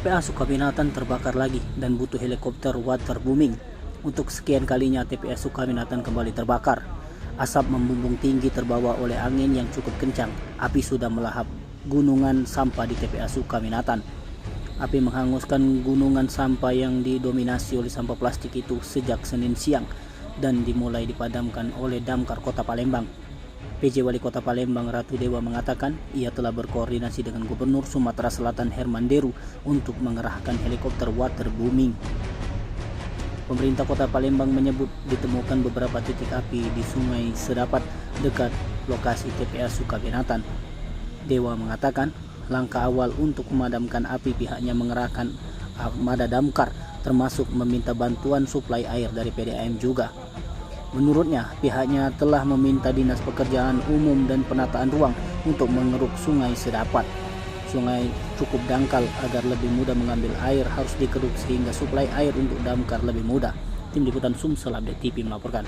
TPA Sukaminatan terbakar lagi dan butuh helikopter waterbooming. Untuk sekian kalinya TPA Sukaminatan kembali terbakar. Asap membumbung tinggi terbawa oleh angin yang cukup kencang. Api sudah melahap gunungan sampah di TPA Sukaminatan. Api menghanguskan gunungan sampah yang didominasi oleh sampah plastik itu sejak Senin siang dan dimulai dipadamkan oleh Damkar Kota Palembang. PJ Wali Kota Palembang Ratu Dewa mengatakan ia telah berkoordinasi dengan Gubernur Sumatera Selatan Herman Deru untuk mengerahkan helikopter waterbooming. Pemerintah Kota Palembang menyebut ditemukan beberapa titik api di Sungai Sedapat dekat lokasi TPA Sukaminatan. Dewa mengatakan langkah awal untuk memadamkan api pihaknya mengerahkan armada damkar termasuk meminta bantuan suplai air dari PDAM juga. Menurutnya, pihaknya telah meminta Dinas Pekerjaan Umum dan Penataan Ruang untuk mengeruk Sungai Sedapat. Sungai cukup dangkal agar lebih mudah mengambil air harus dikeruk sehingga suplai air untuk damkar lebih mudah. Tim Liputan Sumsel Update TV melaporkan.